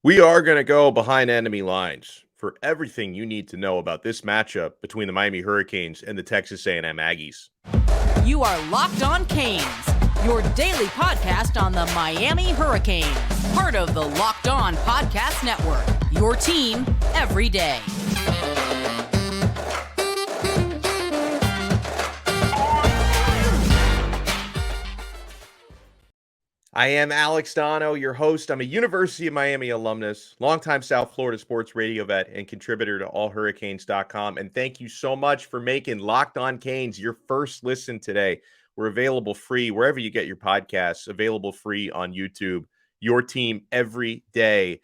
We are going to go behind enemy lines for everything you need to know about this matchup between the Miami Hurricanes and the Texas A&M Aggies. You are Locked On Canes, your daily podcast on the Miami Hurricanes, part of the Locked On Podcast Network, your team every day. I am Alex Donno, your host. I'm a University of Miami alumnus, longtime South Florida sports radio vet, and contributor to allhurricanes.com. And thank you so much for making Locked On Canes your first listen today. We're available free wherever you get your podcasts, available free on YouTube, your team every day.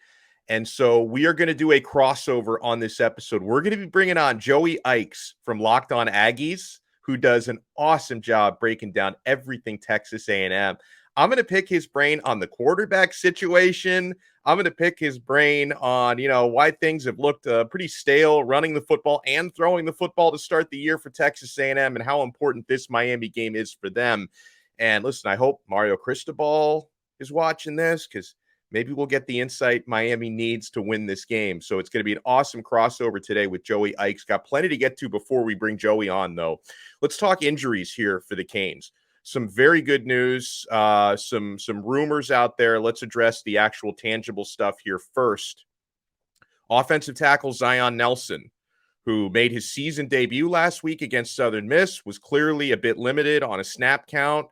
And so we are going to do a crossover on this episode. We're going to be bringing on Joey Ickes from Locked On Aggies, who does an awesome job breaking down everything Texas A&M. I'm going to pick his brain on the quarterback situation. I'm going to pick his brain on, why things have looked pretty stale running the football and throwing the football to start the year for Texas A&M and how important this Miami game is for them. And listen, I hope Mario Cristobal is watching this because maybe we'll get the insight Miami needs to win this game. So it's going to be an awesome crossover today with Joey Ickes. Got plenty to get to before we bring Joey on, though. Let's talk injuries here for the Canes. Some very good news, some rumors out there. Let's address the actual tangible stuff here first. Offensive tackle Zion Nelson, who made his season debut last week against Southern Miss, was clearly a bit limited on a snap count.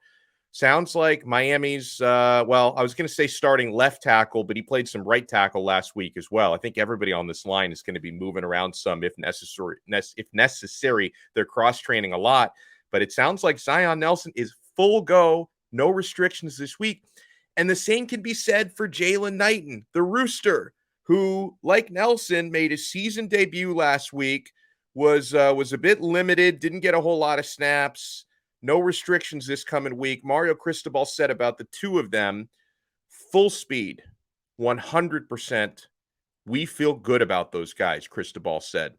Sounds like Miami's, I was going to say starting left tackle, but he played some right tackle last week as well. I think everybody on this line is going to be moving around some if necessary. They're cross-training a lot, but it sounds like Zion Nelson is full go, no restrictions this week. And the same can be said for Jaylan Knighton, the Rooster, who, like Nelson, made his season debut last week, was a bit limited, didn't get a whole lot of snaps, no restrictions this coming week. Mario Cristobal said about the two of them, full speed, 100%. We feel good about those guys, Cristobal said.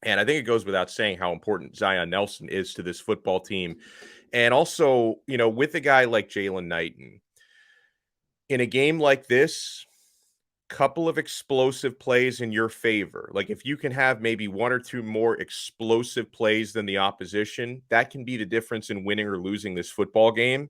And I think it goes without saying how important Zion Nelson is to this football team. And also, with a guy like Jaylan Knighton, in a game like this, couple of explosive plays in your favor. Like if you can have maybe one or two more explosive plays than the opposition, that can be the difference in winning or losing this football game.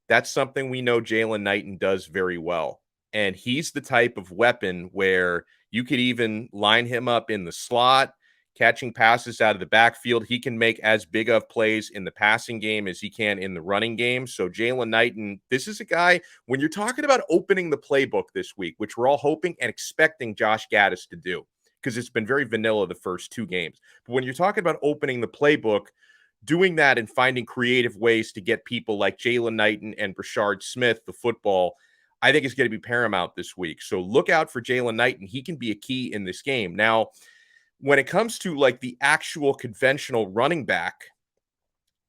That's something we know Jaylan Knighton does very well. And he's the type of weapon where you could even line him up in the slot, catching passes out of the backfield. He can make as big of plays in the passing game as he can in the running game. So Jaylan Knighton, this is a guy, when you're talking about opening the playbook this week, which we're all hoping and expecting Josh Gaddis to do, because it's been very vanilla the first two games. But when you're talking about opening the playbook, doing that and finding creative ways to get people like Jaylan Knighton and Brashard Smith the football, I think is going to be paramount this week. So look out for Jaylan Knighton. He can be a key in this game. Now, when it comes to like the actual conventional running back,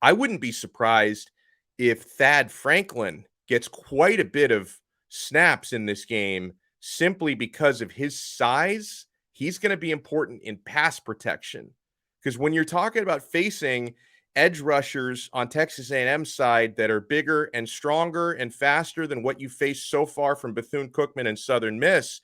I wouldn't be surprised if Thad Franklin gets quite a bit of snaps in this game simply because of his size. He's going to be important in pass protection because when you're talking about facing edge rushers on Texas A&M side that are bigger and stronger and faster than what you faced so far from Bethune-Cookman and Southern Miss,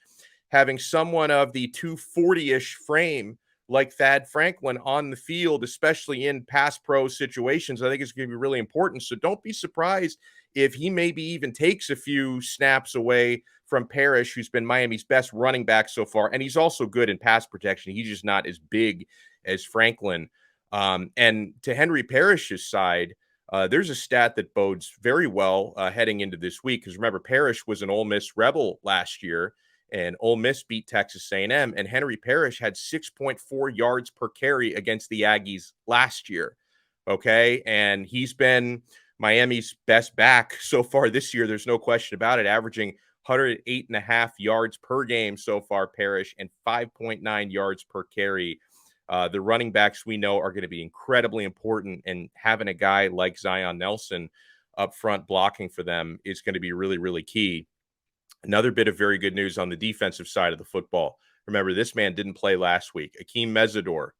having someone of the 240-ish frame like Thad Franklin on the field, especially in pass pro situations, I think it's going to be really important. So don't be surprised if he maybe even takes a few snaps away from Parrish, who's been Miami's best running back so far. And he's also good in pass protection. He's just not as big as Franklin. And to Henry Parrish's side, there's a stat that bodes very well heading into this week. Because remember, Parrish was an Ole Miss Rebel last year, and Ole Miss beat Texas A&M, and Henry Parrish had 6.4 yards per carry against the Aggies last year, okay? And he's been Miami's best back so far this year. There's no question about it, averaging 108.5 yards per game so far, Parrish, and 5.9 yards per carry. The running backs we know are going to be incredibly important, and having a guy like Zion Nelson up front blocking for them is going to be really, really key. Another bit of very good news on the defensive side of the football. Remember, this man didn't play last week. Akheem Mesidor,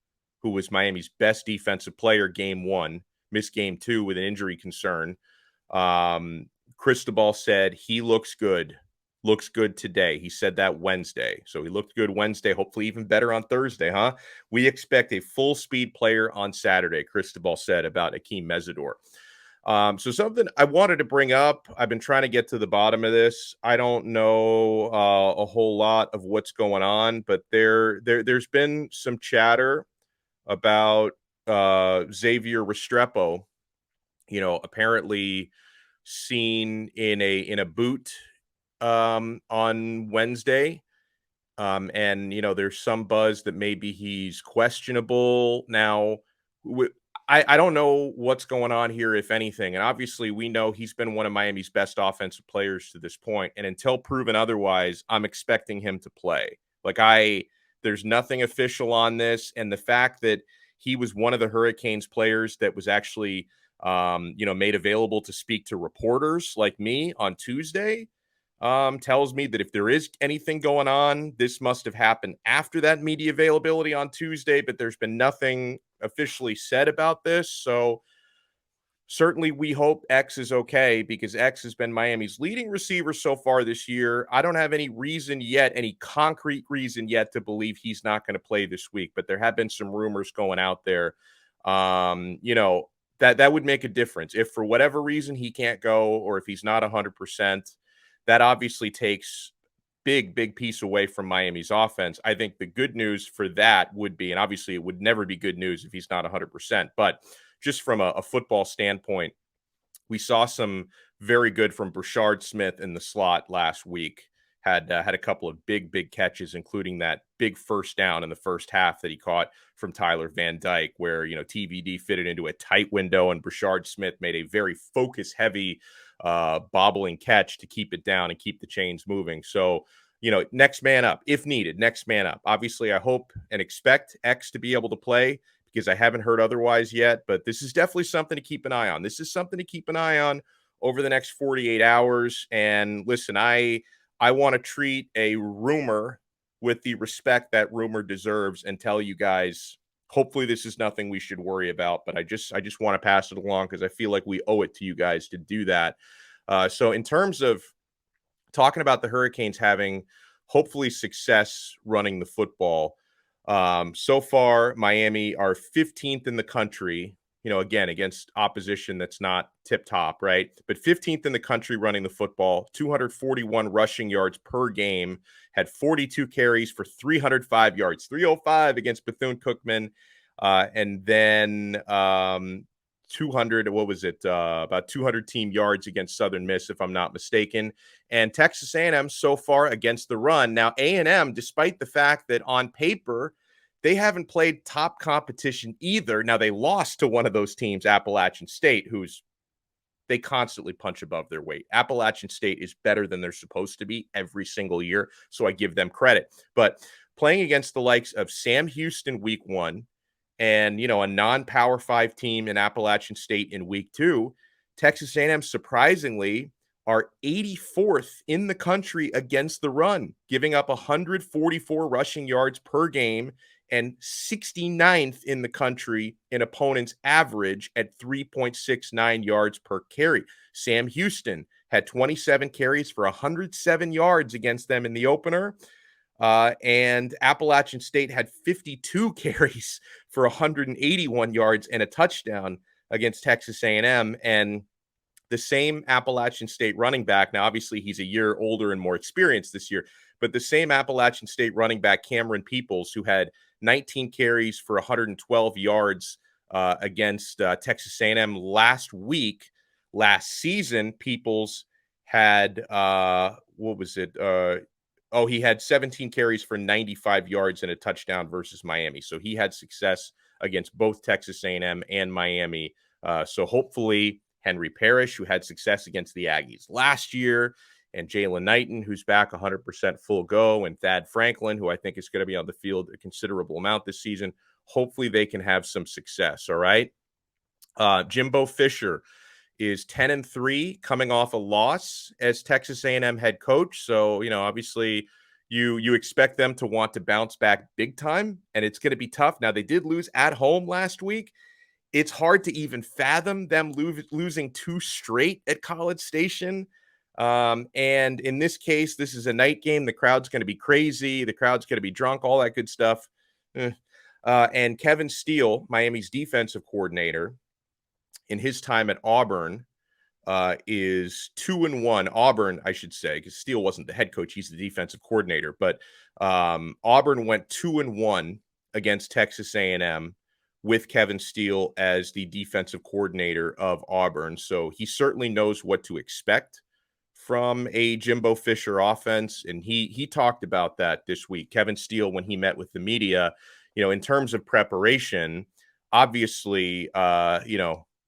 who was Miami's best defensive player game one, missed game two with an injury concern. Cristobal said he looks good. looks good today. He said that Wednesday. So he looked good Wednesday, hopefully even better on Thursday, huh? We expect a full speed player on Saturday, Cristobal said about Akheem Mesidor. So something I wanted to bring up, I've been trying to get to the bottom of this. I don't know a whole lot of what's going on, but there's been some chatter about Xavier Restrepo, apparently seen in a boot on Wednesday. And there's some buzz that maybe he's questionable. Now, I don't know what's going on here, if anything. And obviously, we know he's been one of Miami's best offensive players to this point. And until proven otherwise, I'm expecting him to play. There's nothing official on this. And the fact that he was one of the Hurricanes players that was actually, made available to speak to reporters like me on Tuesday, tells me that if there is anything going on, this must have happened after that media availability on Tuesday, but there's been nothing officially said about this. So certainly we hope X is okay, because X has been Miami's leading receiver so far this year. I don't have any reason yet, any concrete reason yet, to believe he's not going to play this week, but there have been some rumors going out there. That would make a difference. If for whatever reason he can't go, or if he's not 100%, that obviously takes big piece away from Miami's offense. I think the good news for that would be, and obviously it would never be good news if he's not 100%, but just from a football standpoint, we saw some very good from Brashard Smith in the slot last week. Had a couple of big catches, including that big first down in the first half that he caught from Tyler Van Dyke, where TVD fitted into a tight window, and Brashard Smith made a very focus-heavy bobbling catch to keep it down and keep the chains moving. So, next man up if needed. Next man up. Obviously, I hope and expect X to be able to play, because I haven't heard otherwise yet. But this is definitely something to keep an eye on. This is something to keep an eye on over the next 48 hours. And listen, I want to treat a rumor with the respect that rumor deserves and tell you guys, hopefully this is nothing we should worry about. But I just want to pass it along, because I feel like we owe it to you guys to do that. So in terms of talking about the Hurricanes having hopefully success running the football, so far Miami are 15th in the country, again, against opposition that's not tip top, right? But 15th in the country running the football, 241 rushing yards per game, had 42 carries for 305 yards, 305 against Bethune-Cookman, and then 200, about 200 team yards against Southern Miss, if I'm not mistaken. And Texas A&M so far against the run. Now, A&M, despite the fact that on paper they haven't played top competition either. Now, they lost to one of those teams, Appalachian State, they constantly punch above their weight. Appalachian State is better than they're supposed to be every single year, so I give them credit. But playing against the likes of Sam Houston week 1 and, a non-Power 5 team in Appalachian State in week 2, Texas A&M surprisingly are 84th in the country against the run, giving up 144 rushing yards per game, and 69th in the country in opponents' average at 3.69 yards per carry. Sam Houston had 27 carries for 107 yards against them in the opener. And Appalachian State had 52 carries for 181 yards and a touchdown against Texas A&M. And the same Appalachian State running back, now obviously he's a year older and more experienced this year, but the same Appalachian State running back, Cameron Peoples, who had 19 carries for 112 yards against Texas A&M last season, Peoples had, he had 17 carries for 95 yards and a touchdown versus Miami. So he had success against both Texas A&M and Miami. So hopefully Henry Parrish, who had success against the Aggies last year, and Jaylan Knighton, who's back 100% full go, and Thad Franklin, who I think is going to be on the field a considerable amount this season. Hopefully they can have some success, all right? Jimbo Fisher is 10-3, coming off a loss as Texas A&M head coach. So, obviously you expect them to want to bounce back big time, and it's going to be tough. Now, they did lose at home last week. It's hard to even fathom them losing 2 straight at College Station. And in this case, this is a night game. The crowd's going to be crazy. The crowd's going to be drunk, all that good stuff. And Kevin Steele, Miami's defensive coordinator, in his time at Auburn, is 2-1. Auburn, I should say, because Steele wasn't the head coach; he's the defensive coordinator. But Auburn went 2-1 against Texas A&M with Kevin Steele as the defensive coordinator of Auburn. So he certainly knows what to expect from a Jimbo Fisher offense, and he talked about that this week. Kevin Steele, when he met with the media, in terms of preparation, obviously,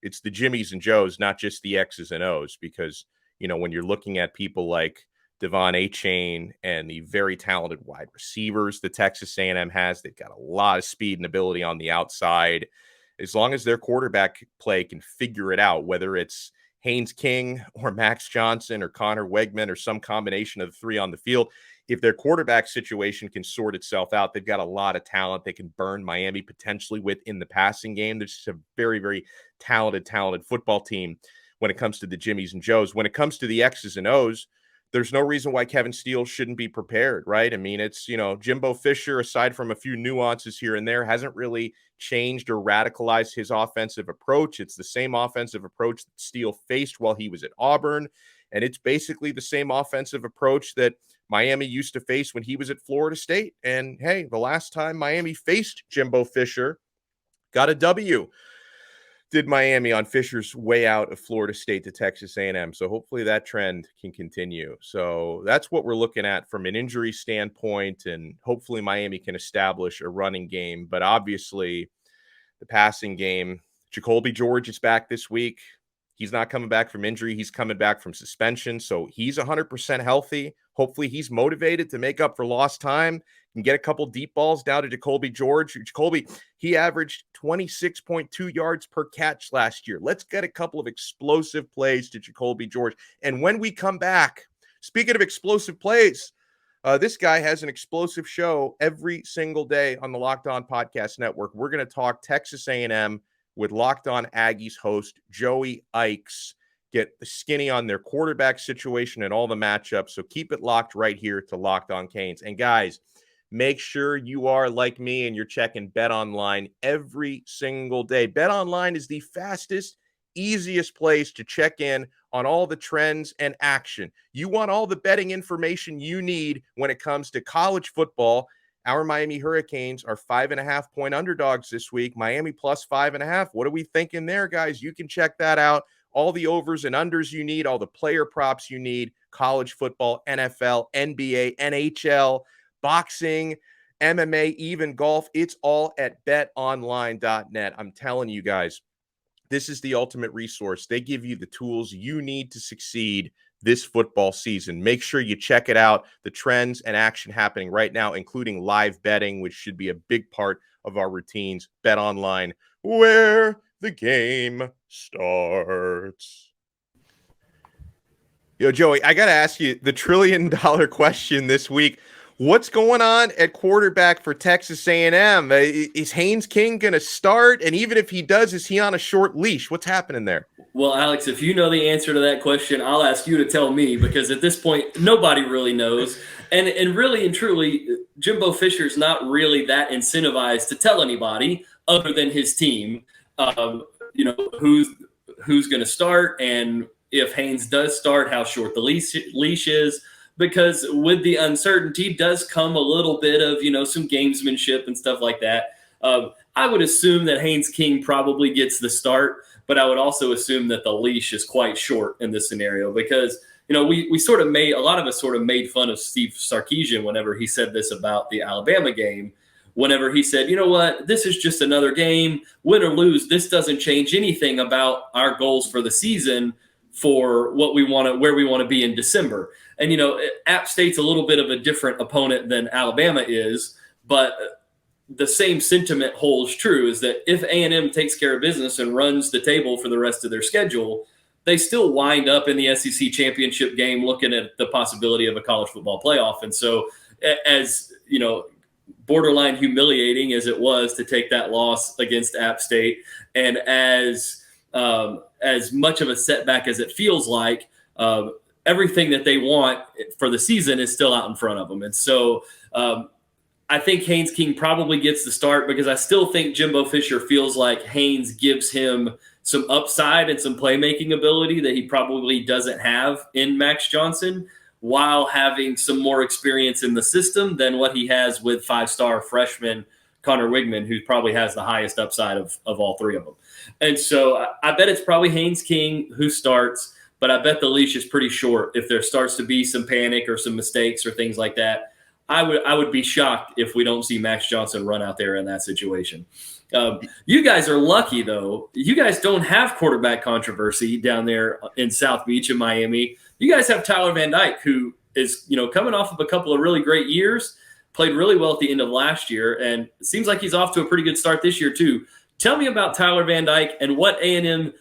it's the Jimmies and Joes, not just the X's and O's, because, when you're looking at people like Devon Achane and the very talented wide receivers that Texas A&M has, they've got a lot of speed and ability on the outside. As long as their quarterback play can figure it out, whether it's Haynes King or Max Johnson or Connor Wegman or some combination of the three on the field, if their quarterback situation can sort itself out, they've got a lot of talent they can burn Miami potentially with in the passing game. There's just a very, very talented football team when it comes to the Jimmies and Joes. When it comes to the X's and O's, there's no reason why Kevin Steele shouldn't be prepared, right? I mean, it's, Jimbo Fisher, aside from a few nuances here and there, hasn't really changed or radicalized his offensive approach. It's the same offensive approach that Steele faced while he was at Auburn. And it's basically the same offensive approach that Miami used to face when he was at Florida State. And hey, the last time Miami faced Jimbo Fisher, got a W. Did Miami on Fisher's way out of Florida State to Texas A&M. So hopefully that trend can continue. So that's what we're looking at from an injury standpoint, and hopefully Miami can establish a running game. But obviously the passing game, Jacoby George is back this week. He's not coming back from injury. He's coming back from suspension. So he's 100% healthy. Hopefully he's motivated to make up for lost time and get a couple deep balls down to Jacoby George. Jacoby, he averaged 26.2 yards per catch last year. Let's get a couple of explosive plays to Jacoby George. And when we come back, speaking of explosive plays, this guy has an explosive show every single day on the Locked On Podcast Network. We're going to talk Texas A&M with Locked On Aggies host Joey Ickes, get the skinny on their quarterback situation and all the matchups. So keep it locked right here to Locked On Canes. And guys, make sure you are like me and you're checking BetOnline every single day. BetOnline is the fastest, easiest place to check in on all the trends and action. You want all the betting information you need when it comes to college football. Our Miami Hurricanes are 5.5-point underdogs this week. Miami plus 5.5. What are we thinking there, guys? You can check that out. All the overs and unders you need, all the player props you need, college football, NFL, NBA, NHL, boxing, MMA, even golf. It's all at betonline.net. I'm telling you guys, this is the ultimate resource. They give you the tools you need to succeed this football season. Make sure you check it out. The trends and action happening right now, including live betting, which should be a big part of our routines. BetOnline, where the game starts. Yo, Joey, I got to ask you the $1 trillion question this week. What's going on at quarterback for Texas A&M? Is Haynes King going to start? And even if he does, is he on a short leash? What's happening there? Well, Alex, if you know the answer to that question, I'll ask you to tell me, because at this point, nobody really knows. And really and truly, Jimbo Fisher's not really that incentivized to tell anybody other than his team, who's going to start, and if Haynes does start, how short the leash is. Because with the uncertainty does come a little bit of, some gamesmanship and stuff like that. I would assume that Haynes King probably gets the start, but I would also assume that the leash is quite short in this scenario because, we sort of a lot of us sort of made fun of Steve Sarkisian whenever he said this about the Alabama game, whenever he said, you know what, this is just another game, win or lose, this doesn't change anything about our goals for the season for what we want to, where we want to be in December. And, App State's a little bit of a different opponent than Alabama is, but the same sentiment holds true, is that if A&M takes care of business and runs the table for the rest of their schedule, they still wind up in the SEC championship game looking at the possibility of a college football playoff. And so as, borderline humiliating as it was to take that loss against App State, and as much of a setback as it feels like, everything that they want for the season is still out in front of them. And so I think Haynes King probably gets the start because I still think Jimbo Fisher feels like Haynes gives him some upside and some playmaking ability that he probably doesn't have in Max Johnson, while having some more experience in the system than what he has with 5-star freshman Connor Wigman, who probably has the highest upside of all three of them. And so I bet it's probably Haynes King who starts, but I bet the leash is pretty short if there starts to be some panic or some mistakes or things like that. I would be shocked if we don't see Max Johnson run out there in that situation. You guys are lucky, though. You guys don't have quarterback controversy down there in South Beach in Miami. You guys have Tyler Van Dyke, who is coming off of a couple of really great years, played really well at the end of last year, and it seems like he's off to a pretty good start this year too. Tell me about Tyler Van Dyke and what A&M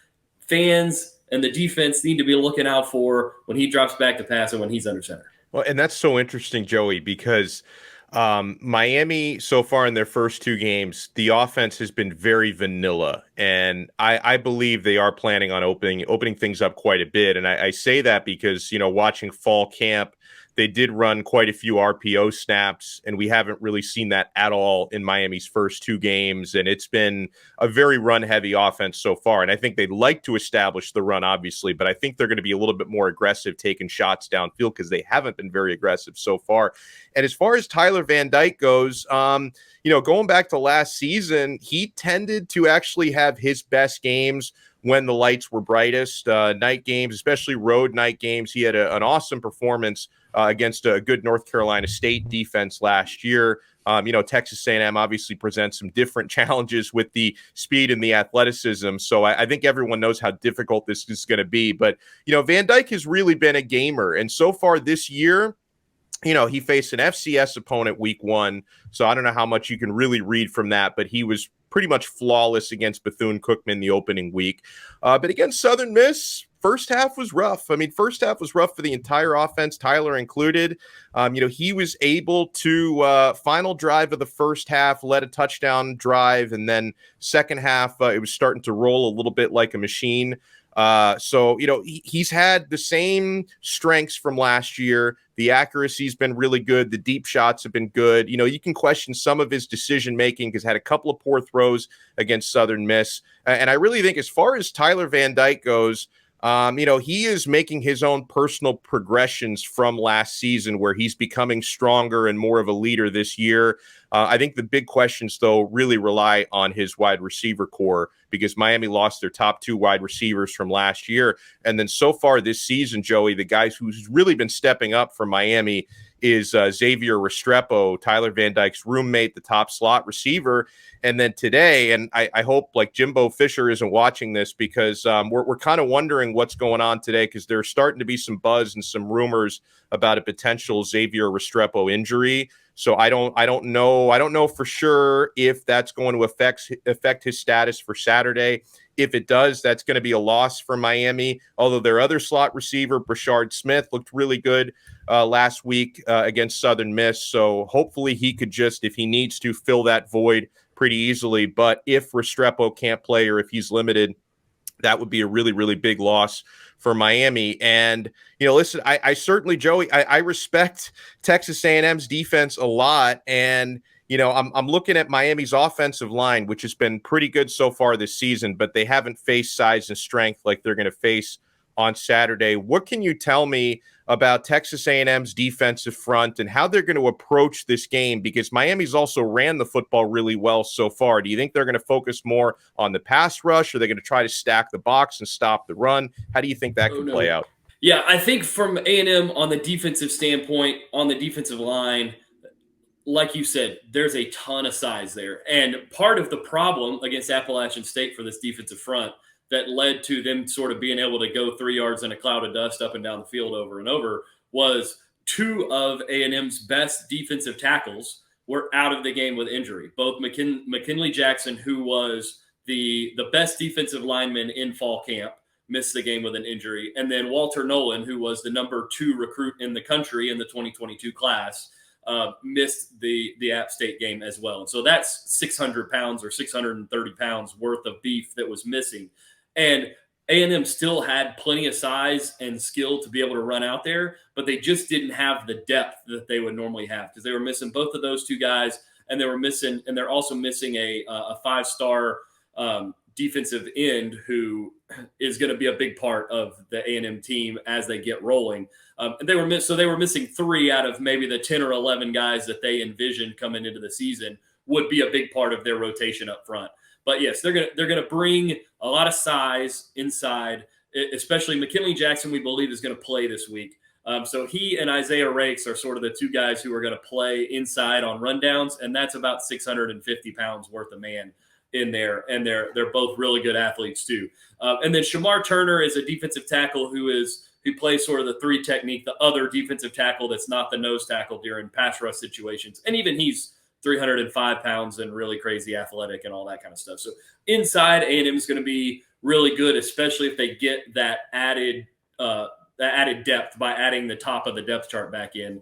fans and the defense need to be looking out for when he drops back to pass and when he's under center. Well, and that's so interesting, Joey, because Miami so far in their first two games, the offense has been very vanilla, and I believe they are planning on opening things up quite a bit. And I say that because watching fall camp, they did run quite a few RPO snaps, and we haven't really seen that at all in Miami's first two games. And it's been a very run-heavy offense so far. And I think they'd like to establish the run, obviously, but I think they're going to be a little bit more aggressive taking shots downfield because they haven't been very aggressive so far. And as far as Tyler Van Dyke goes, going back to last season, he tended to actually have his best games when the lights were brightest. Night games, especially road night games, he had an awesome performance against a good North Carolina State defense last year. Texas A&M obviously presents some different challenges with the speed and the athleticism. So I think everyone knows how difficult this is going to be. But, Van Dyke has really been a gamer. And so far this year, he faced an FCS opponent week 1. So I don't know how much you can really read from that, but he was pretty much flawless against Bethune-Cookman the opening week. But against Southern Miss, first half was rough. First half was rough for the entire offense, Tyler included. He was able to, final drive of the first half, led a touchdown drive, and then second half, it was starting to roll a little bit like a machine. He's had the same strengths from last year. The accuracy's been really good. The deep shots have been good. You can question some of his decision-making because had a couple of poor throws against Southern Miss. And I really think as far as Tyler Van Dyke goes, he is making his own personal progressions from last season where he's becoming stronger and more of a leader this year. I think the big questions, though, really rely on his wide receiver core because Miami lost their top 2 wide receivers from last year. And then so far this season, Joey, the guys who's really been stepping up for Miami is Xavier Restrepo, Tyler Van Dyke's roommate, the top slot receiver. And then today, and I hope like Jimbo Fisher isn't watching this because we're kind of wondering what's going on today because there's starting to be some buzz and some rumors about a potential Xavier Restrepo injury. So I don't know for sure if that's going to affect his status for Saturday. If it does, that's going to be a loss for Miami. Although their other slot receiver, Brashard Smith, looked really good last week against Southern Miss. So hopefully he could just, if he needs to, fill that void pretty easily. But if Restrepo can't play or if he's limited, that would be a really, really big loss for Miami. And, listen, I certainly, Joey, I respect Texas A&M's defense a lot. And, I'm looking at Miami's offensive line, which has been pretty good so far this season, but they haven't faced size and strength like they're going to face on Saturday. What can you tell me about Texas A&M's defensive front and how they're going to approach this game? Because Miami's also ran the football really well so far. Do you think they're going to focus more on the pass rush? Or are they going to try to stack the box and stop the run? How do you think that can play out? Yeah, I think from A&M on the defensive standpoint, on the defensive line, like you said, there's a ton of size there. And part of the problem against Appalachian State for this defensive front that led to them sort of being able to go 3 yards in a cloud of dust up and down the field over and over was 2 of A&M's best defensive tackles were out of the game with injury. Both McKinley Jackson, who was the best defensive lineman in fall camp, missed the game with an injury. And then Walter Nolan, who was the number 2 recruit in the country in the 2022 class, missed the App State game as well. So that's 600 pounds or 630 pounds worth of beef that was missing. And A&M still had plenty of size and skill to be able to run out there, but they just didn't have the depth that they would normally have because they were missing both of those two guys, and they're also missing a 5-star defensive end who is going to be a big part of the A&M team as they get rolling. And they were missing 3 out of maybe the 10 or 11 guys that they envisioned coming into the season would be a big part of their rotation up front. But yes, they're gonna bring a lot of size inside, especially McKinley Jackson. We believe is going to play this week. So he and Isaiah Rakes are sort of the two guys who are going to play inside on rundowns, and that's about 650 pounds worth of man in there, and they're both really good athletes too. And then Shamar Turner is a defensive tackle who plays sort of the 3 technique, the other defensive tackle that's not the nose tackle during pass rush situations, and even he's 305 pounds and really crazy athletic and all that kind of stuff. So inside, A&M is going to be really good, especially if they get that added depth by adding the top of the depth chart back in.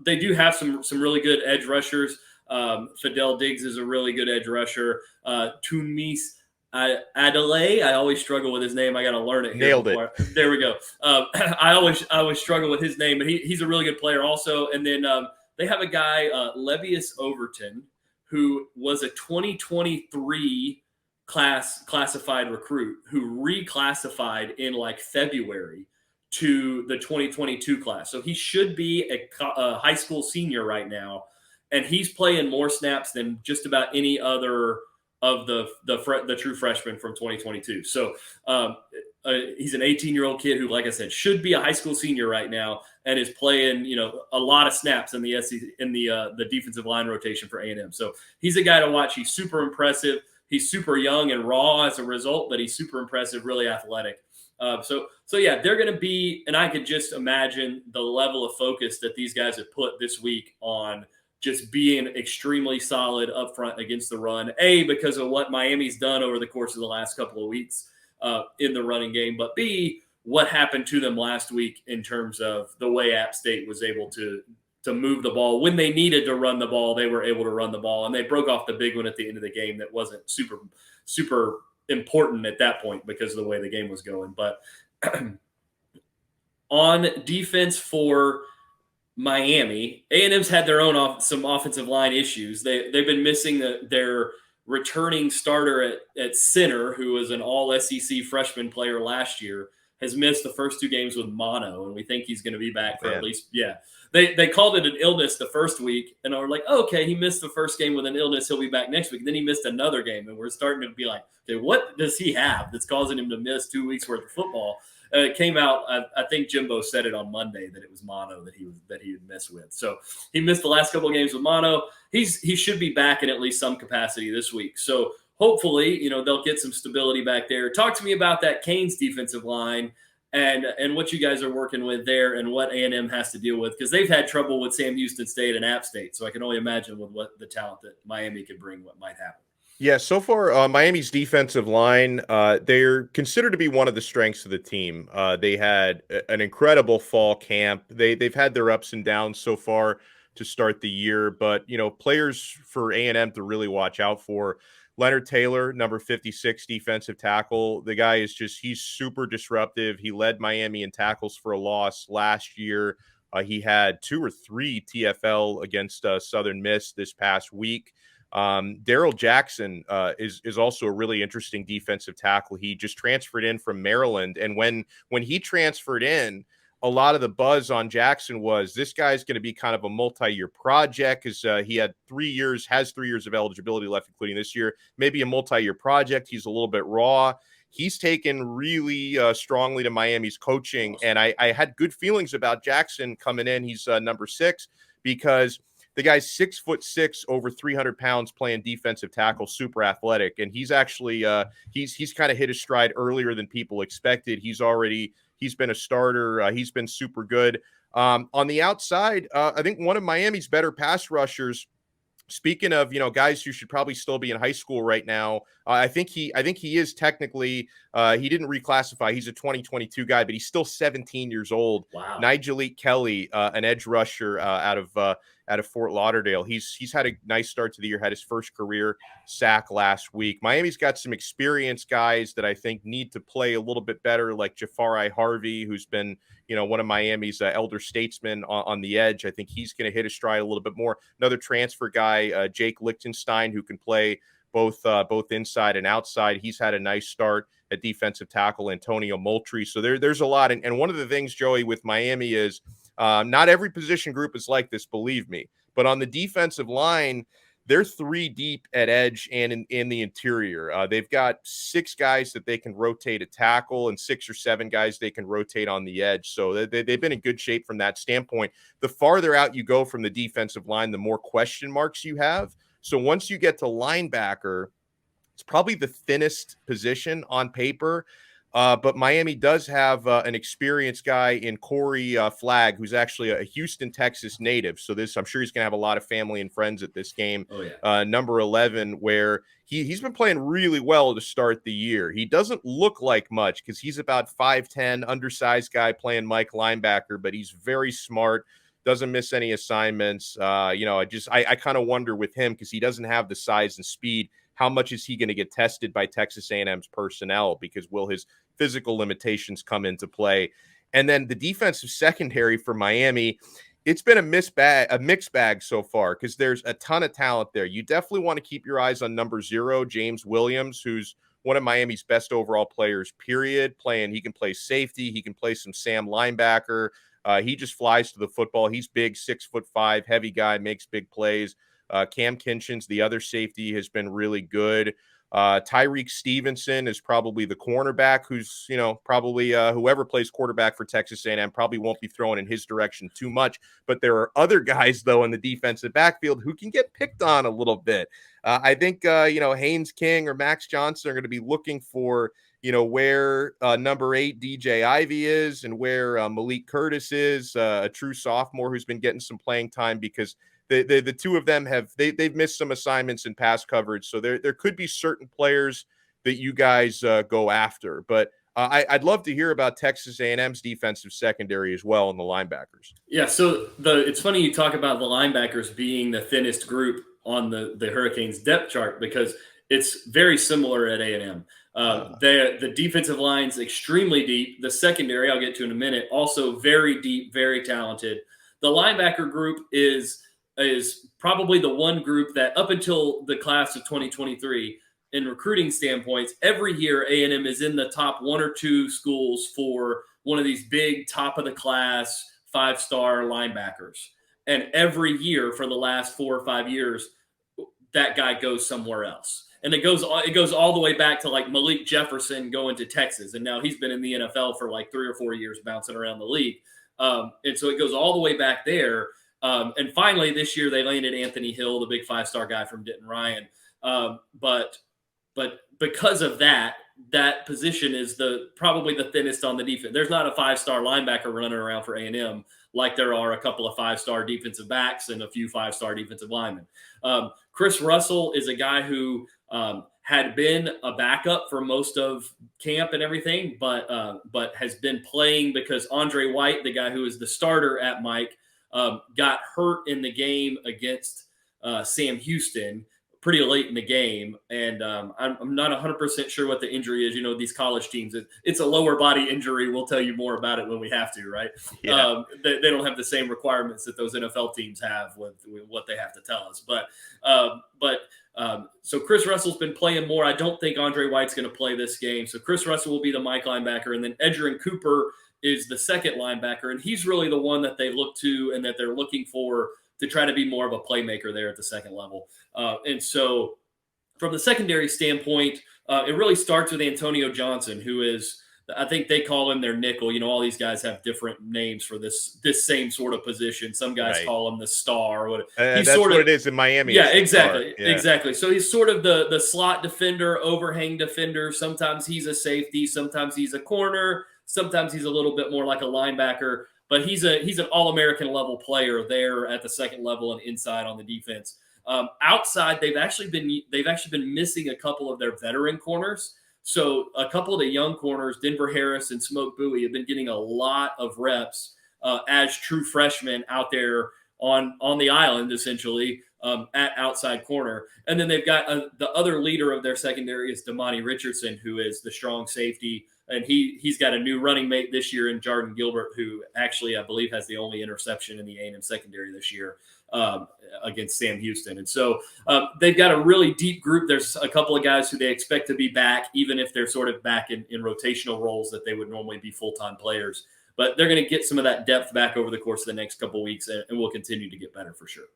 They do have some really good edge rushers. Fidel Diggs is a really good edge rusher. Tumis Adelaide, I always struggle with his name. I got to learn it. Nailed it. There we go. I always struggle with his name, but he's a really good player also. And then they have a guy, Levius Overton, who was a 2023 classified recruit who reclassified in like February to the 2022 class. So he should be a high school senior right now, and he's playing more snaps than just about any other of the true freshmen from 2022. So he's an 18-year-old kid who, like I said, should be a high school senior right now and is playing, a lot of snaps in the defensive line rotation for A&M. So he's a guy to watch. He's super impressive. He's super young and raw as a result, but he's super impressive, really athletic. So yeah, they're going to be, and I could just imagine the level of focus that these guys have put this week on just being extremely solid up front against the run, because of what Miami's done over the course of the last couple of weeks in the running game, but B, what happened to them last week in terms of the way App State was able to move the ball. When they needed to run the ball, they were able to run the ball, and they broke off the big one at the end of the game that wasn't super, super important at that point because of the way the game was going. But on defense for Miami, A&M's had their own some offensive line issues. They've been missing their returning starter at center, who was an all-SEC freshman player last year, has missed the first 2 games with mono, and we think he's going to be back for at least – yeah. They called it an illness the first week, and we're like, okay, he missed the first game with an illness. He'll be back next week. Then he missed another game, and we're starting to be like, okay, what does he have that's causing him to miss 2 weeks worth of football? It came out, I think Jimbo said it on Monday that it was mono that he would miss with. So he missed the last couple of games with mono. He should be back in at least some capacity this week. So hopefully, they'll get some stability back there. Talk to me about that Canes defensive line and what you guys are working with there and what A&M has to deal with, because they've had trouble with Sam Houston State and App State. So I can only imagine with what the talent that Miami could bring, what might happen. Yeah, so far, Miami's defensive line, they're considered to be one of the strengths of the team. They had an incredible fall camp. They've had their ups and downs so far to start the year, but, players for A&M to really watch out for. Leonard Taylor, number 56 defensive tackle. The guy he's super disruptive. He led Miami in tackles for a loss last year. He had 2 or 3 TFL against Southern Miss this past week. Daryl Jackson is also a really interesting defensive tackle. He just transferred in from Maryland, and when he transferred in, a lot of the buzz on Jackson was this guy's going to be kind of a multi-year project because he has 3 years of eligibility left, including this year. Maybe a multi-year project. He's a little bit raw. He's taken really strongly to Miami's coaching, and I had good feelings about Jackson coming in. He's number 6 because the guy's 6'6", over 300 pounds, playing defensive tackle, super athletic, and he's actually he's kind of hit his stride earlier than people expected. He's been a starter. He's been super good. On the outside, I think one of Miami's better pass rushers. Speaking of, guys who should probably still be in high school right now, I think he is technically, he didn't reclassify. He's a 2022 guy, but he's still 17 years old. Wow. Nigel Kelly, an edge rusher out of out of Fort Lauderdale. He's had a nice start to the year, had his first career sack last week. Miami's got some experienced guys that I think need to play a little bit better, like Jafari Harvey, who's been, one of Miami's elder statesmen on the edge. I think he's going to hit his stride a little bit more. Another transfer guy, Jake Lichtenstein, who can play both inside and outside. He's had a nice start at defensive tackle. Antonio Moultrie. So there's a lot. And one of the things, Joey, with Miami is not every position group is like this, believe me. But on the defensive line, they're 3 deep at edge and in the interior. They've got 6 guys that they can rotate at tackle and 6 or 7 guys they can rotate on the edge. So they've been in good shape from that standpoint. The farther out you go from the defensive line, the more question marks you have. So once you get to linebacker, it's probably the thinnest position on paper. But Miami does have an experienced guy in Corey Flagg, who's actually a Houston, Texas native. So I'm sure he's going to have a lot of family and friends at this game. Oh, yeah. Number 11, where he's been playing really well to start the year. He doesn't look like much because he's about 5'10", undersized guy playing Mike linebacker, but he's very smart. Doesn't miss any assignments. I kind of wonder with him because he doesn't have the size and speed. How much is he going to get tested by Texas A&M's personnel? Because will his physical limitations come into play? And then the defensive secondary for Miami, it's been a mixed bag so far because there's a ton of talent there. You definitely want to keep your eyes on number 0, James Williams, who's one of Miami's best overall players, period. He can play safety. He can play some Sam linebacker. He just flies to the football. He's big, 6'5", heavy guy, makes big plays. Cam Kinchins, the other safety, has been really good. Tyrique Stevenson is probably the cornerback who's, probably whoever plays quarterback for Texas A&M probably won't be throwing in his direction too much. But there are other guys, though, in the defensive backfield who can get picked on a little bit. I think, Haynes King or Max Johnson are going to be looking for, where number 8 DJ Ivy is and where Malik Curtis is, a true sophomore who's been getting some playing time because the two of them they've missed some assignments in pass coverage. So there could be certain players that you guys go after. But I'd love to hear about Texas A&M's defensive secondary as well and the linebackers. Yeah, so it's funny you talk about the linebackers being the thinnest group on the Hurricanes depth chart because it's very similar at A&M. The defensive line's extremely deep. The secondary, I'll get to in a minute, also very deep, very talented. The linebacker group is probably the one group that up until the class of 2023, in recruiting standpoints, every year A&M is in the top 1 or 2 schools for one of these big top of the class 5-star linebackers. And every year for the last 4 or 5 years, that guy goes somewhere else. And it goes all the way back to like Malik Jefferson going to Texas. And now he's been in the NFL for like 3 or 4 years bouncing around the league. And so it goes all the way back there. And finally, this year they landed Anthony Hill, the big 5-star guy from Denton Ryan. But because of that position is probably the thinnest on the defense. There's not a 5-star linebacker running around for A&M like there are a couple of 5-star defensive backs and a few 5-star defensive linemen. Chris Russell is a guy who had been a backup for most of camp and everything, but has been playing because Andre White, the guy who is the starter at Mike, got hurt in the game against Sam Houston pretty late in the game. And I'm not 100% sure what the injury is. These college teams, it's a lower body injury. We'll tell you more about it when we have to, right? Yeah. They don't have the same requirements that those NFL teams have with what they have to tell us. So Chris Russell's been playing more. I don't think Andre White's going to play this game. So Chris Russell will be the Mike linebacker. And then Edgerrin Cooper is the second linebacker. And he's really the one that they look to and that they're looking for to try to be more of a playmaker there at the second level. And so from the secondary standpoint, it really starts with Antonio Johnson, who is, I think they call him their nickel. All these guys have different names for this same sort of position. Some guys call him the star. That's what it is in Miami. Yeah, exactly. Yeah. Exactly. So he's sort of the slot defender, overhang defender. Sometimes he's a safety. Sometimes he's a corner. Sometimes he's a little bit more like a linebacker. But he's an All-American level player there at the second level and inside on the defense. Outside, they've actually been missing a couple of their veteran corners. So a couple of the young corners, Denver Harris and Smoke Bowie, have been getting a lot of reps as true freshmen out there on the island, essentially, at outside corner. And then they've got the other leader of their secondary is Damani Richardson, who is the strong safety. And he's got a new running mate this year in Jordan Gilbert, who actually, I believe, has the only interception in the A&M secondary this year against Sam Houston. And so they've got a really deep group. There's a couple of guys who they expect to be back, even if they're sort of back in rotational roles that they would normally be full-time players. But they're going to get some of that depth back over the course of the next couple of weeks, and will continue to get better for sure.